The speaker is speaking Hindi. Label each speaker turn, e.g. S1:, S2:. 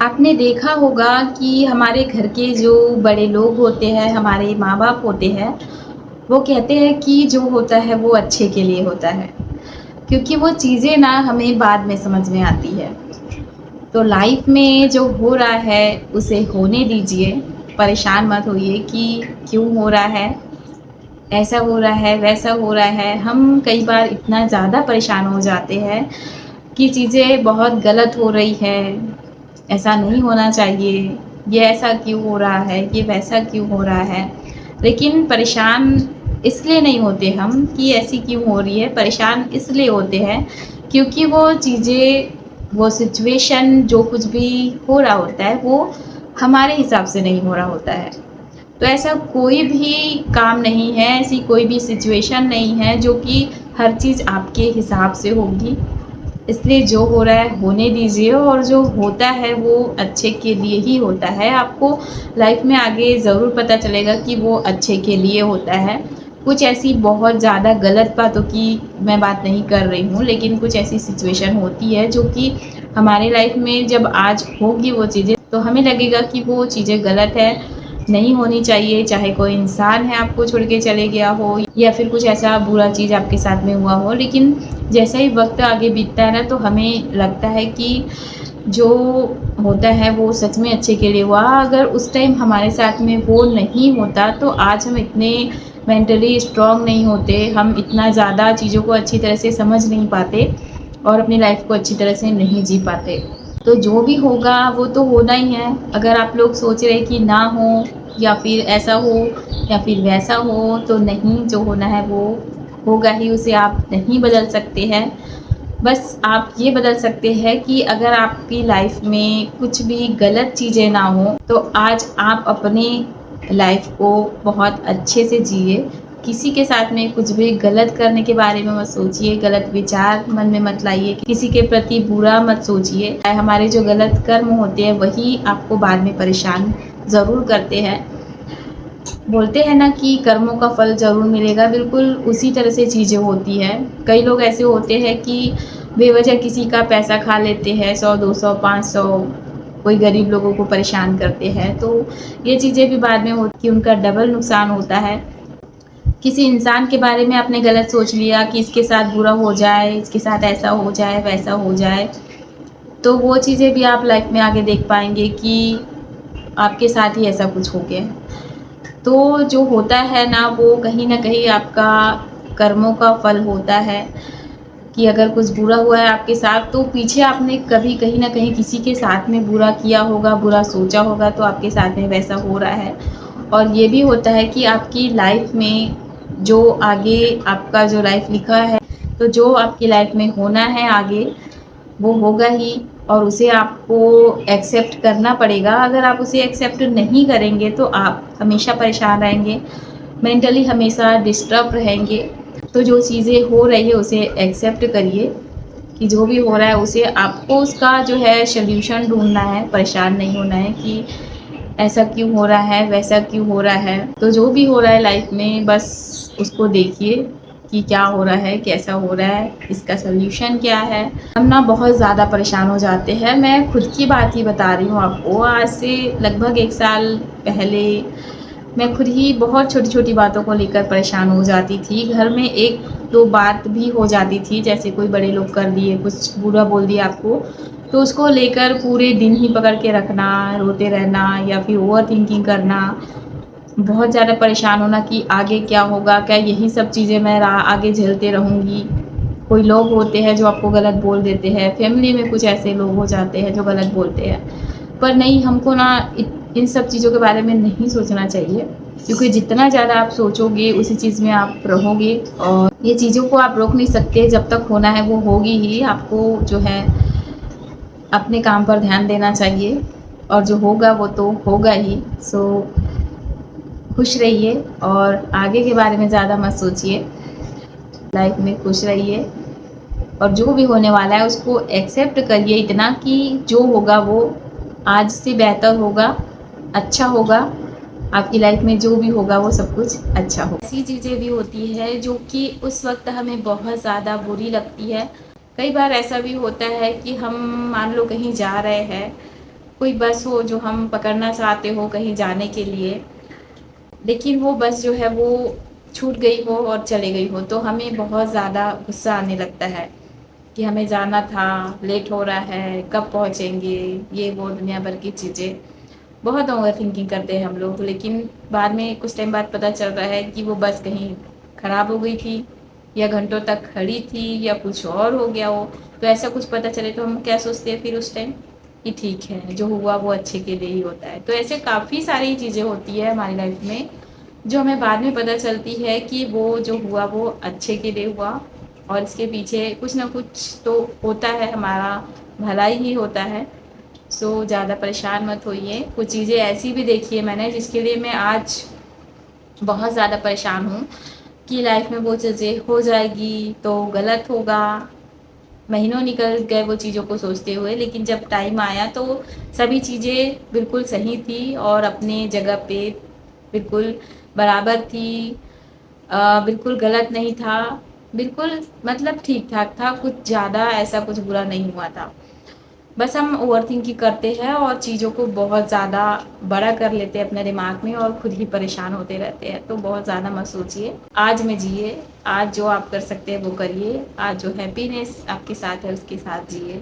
S1: आपने देखा होगा कि हमारे घर के जो बड़े लोग होते हैं, हमारे माँ-बाप होते हैं, वो कहते हैं कि जो होता है वो अच्छे के लिए होता है, क्योंकि वो चीज़ें ना हमें बाद में समझ में आती है। तो लाइफ में जो हो रहा है उसे होने दीजिए, परेशान मत होइए कि क्यों हो रहा है, ऐसा हो रहा है, वैसा हो रहा है। हम कई बार इतना ज़्यादा परेशान हो जाते हैं कि चीज़ें बहुत गलत हो रही है, ऐसा नहीं होना चाहिए, ये ऐसा क्यों हो रहा है, ये वैसा क्यों हो रहा है। लेकिन परेशान इसलिए नहीं होते हम कि ऐसी क्यों हो रही है, परेशान इसलिए होते हैं क्योंकि वो चीज़ें, वो सिचुएशन जो कुछ भी हो रहा होता है, वो हमारे हिसाब से नहीं हो रहा होता है। तो ऐसा कोई भी काम नहीं है, ऐसी कोई भी सिचुएशन नहीं है जो कि हर चीज़ आपके हिसाब से होगी। इसलिए जो हो रहा है होने दीजिए और जो होता है वो अच्छे के लिए ही होता है। आपको लाइफ में आगे ज़रूर पता चलेगा कि वो अच्छे के लिए होता है। कुछ ऐसी बहुत ज़्यादा गलत बातों की मैं बात नहीं कर रही हूँ, लेकिन कुछ ऐसी सिचुएशन होती है जो कि हमारे लाइफ में जब आज होगी वो चीज़ें, तो हमें लगेगा कि वो चीज़ें गलत है, नहीं होनी चाहिए। चाहे कोई इंसान है आपको छोड़ के चले गया हो या फिर कुछ ऐसा बुरा चीज़ आपके साथ में हुआ हो, लेकिन जैसा ही वक्त आगे बीतता है ना, तो हमें लगता है कि जो होता है वो सच में अच्छे के लिए हुआ। अगर उस टाइम हमारे साथ में वो नहीं होता तो आज हम इतने मेंटली स्ट्रांग नहीं होते, हम इतना ज़्यादा चीज़ों को अच्छी तरह से समझ नहीं पाते और अपनी लाइफ को अच्छी तरह से नहीं जी पाते। तो जो भी होगा वो तो होना ही है। अगर आप लोग सोच रहे कि ना हो या फिर ऐसा हो या फिर वैसा हो, तो नहीं, जो होना है वो होगा ही, उसे आप नहीं बदल सकते हैं। बस आप ये बदल सकते हैं कि अगर आपकी लाइफ में कुछ भी गलत चीज़ें ना हो, तो आज आप अपनी लाइफ को बहुत अच्छे से जिए। किसी के साथ में कुछ भी गलत करने के बारे में मत सोचिए, गलत विचार मन में मत लाइए, किसी के प्रति बुरा मत सोचिए। हमारे जो गलत कर्म होते हैं वही आपको बाद में परेशान ज़रूर करते हैं। बोलते हैं ना कि कर्मों का फल ज़रूर मिलेगा, बिल्कुल उसी तरह से चीज़ें होती हैं। कई लोग ऐसे होते हैं कि बेवजह किसी का पैसा खा लेते हैं, 100-200 500, कोई गरीब लोगों को परेशान करते हैं। तो ये चीज़ें भी बाद में होती कि उनका डबल नुकसान होता है। किसी इंसान के बारे में आपने गलत सोच लिया कि इसके साथ बुरा हो जाए, इसके साथ ऐसा हो जाए, वैसा हो जाए, तो वो चीज़ें भी आप लाइफ में आगे देख पाएँगे कि आपके साथ ही ऐसा कुछ हो गया। तो जो होता है ना, वो कहीं न कहीं आपका कर्मों का फल होता है कि अगर कुछ बुरा हुआ है आपके साथ, तो पीछे आपने कभी कहीं न कहीं किसी के साथ में बुरा किया होगा, बुरा सोचा होगा, तो आपके साथ में वैसा हो रहा है। और ये भी होता है कि आपकी लाइफ में जो आगे आपका जो लाइफ लिखा है, तो जो आपकी लाइफ में होना है आगे, वो होगा ही और उसे आपको एक्सेप्ट करना पड़ेगा। अगर आप उसे एक्सेप्ट नहीं करेंगे तो आप हमेशा परेशान रहेंगे, मेंटली हमेशा डिस्टर्ब रहेंगे। तो जो चीज़ें हो रही है उसे एक्सेप्ट करिए कि जो भी हो रहा है उसे आपको उसका जो है सॉल्यूशन ढूँढना है, परेशान नहीं होना है कि ऐसा क्यों हो रहा है, वैसा क्यों हो रहा है। तो जो भी हो रहा है लाइफ में बस उसको देखिए कि क्या हो रहा है, कैसा हो रहा है, इसका सॉल्यूशन क्या है। हम ना बहुत ज़्यादा परेशान हो जाते हैं। मैं खुद की बात ही बता रही हूँ आपको। आज से लगभग 1 साल पहले मैं खुद ही बहुत छोटी-छोटी बातों को लेकर परेशान हो जाती थी। घर में 1-2 बात भी हो जाती थी, जैसे कोई बड़े लोग कर दिए, कुछ बुरा बोल दिया आपको, तो उसको लेकर पूरे दिन ही पकड़ के रखना, रोते रहना या फिर ओवरथिंकिंग करना, बहुत ज़्यादा परेशान होना कि आगे क्या होगा, क्या यही सब चीज़ें मैं आगे झेलते रहूँगी। कोई लोग होते हैं जो आपको गलत बोल देते हैं, फैमिली में कुछ ऐसे लोग हो जाते हैं जो गलत बोलते हैं। पर नहीं, हमको ना इन सब चीज़ों के बारे में नहीं सोचना चाहिए, क्योंकि जितना ज़्यादा आप सोचोगे उसी चीज़ में आप रहोगे और ये चीज़ों को आप रोक नहीं सकते। जब तक होना है वो होगी ही। आपको जो है अपने काम पर ध्यान देना चाहिए और जो होगा वो तो होगा ही। सो खुश रहिए और आगे के बारे में ज़्यादा मत सोचिए। लाइफ में खुश रहिए और जो भी होने वाला है उसको एक्सेप्ट करिए, इतना कि जो होगा वो आज से बेहतर होगा, अच्छा होगा। आपकी लाइफ में जो भी होगा वो सब कुछ अच्छा होगा। ऐसी चीज़ें भी होती है जो कि उस वक्त हमें बहुत ज़्यादा बुरी लगती है। कई बार ऐसा भी होता है कि हम मान लो कहीं जा रहे हैं कोई बस हो जो हम पकड़ना चाहते हो कहीं जाने के लिए, लेकिन वो बस जो है वो छूट गई हो और चली गई हो, तो हमें बहुत ज़्यादा गुस्सा आने लगता है कि हमें जाना था, लेट हो रहा है, कब पहुँचेंगे, ये वो दुनिया भर की चीज़ें। बहुत ओवरथिंकिंग करते हैं हम लोग, लेकिन बाद में कुछ टाइम बाद पता चल रहा है कि वो बस कहीं ख़राब हो गई थी या घंटों तक खड़ी थी या कुछ और हो गया हो। तो ऐसा कुछ पता चले तो हम क्या सोचते हैं फिर उस टाइम कि ठीक है, जो हुआ वो अच्छे के लिए ही होता है। तो ऐसे काफ़ी सारी चीज़ें होती है हमारी लाइफ में, जो हमें बाद में पता चलती है कि वो जो हुआ वो अच्छे के लिए हुआ और इसके पीछे कुछ ना कुछ तो होता है, हमारा भलाई ही होता है। सो ज़्यादा परेशान मत होइए। कुछ चीज़ें ऐसी भी देखी है मैंने जिसके लिए मैं आज बहुत ज़्यादा परेशान हूँ कि लाइफ में वो चीज़ें हो जाएगी तो गलत होगा। महीनों निकल गए वो चीज़ों को सोचते हुए, लेकिन जब टाइम आया तो सभी चीज़ें बिल्कुल सही थी और अपने जगह पे बिल्कुल बराबर थी। बिल्कुल गलत नहीं था, बिल्कुल मतलब ठीक-ठाक था, कुछ ज़्यादा ऐसा कुछ बुरा नहीं हुआ था। बस हम ओवरथिंकिंग करते हैं और चीज़ों को बहुत ज़्यादा बड़ा कर लेते हैं अपने दिमाग में और खुद ही परेशान होते रहते हैं। तो बहुत ज़्यादा मत सोचिए, आज में जिए, आज जो आप कर सकते हैं वो करिए, आज जो हैप्पीनेस आपके साथ है उसके साथ जिए।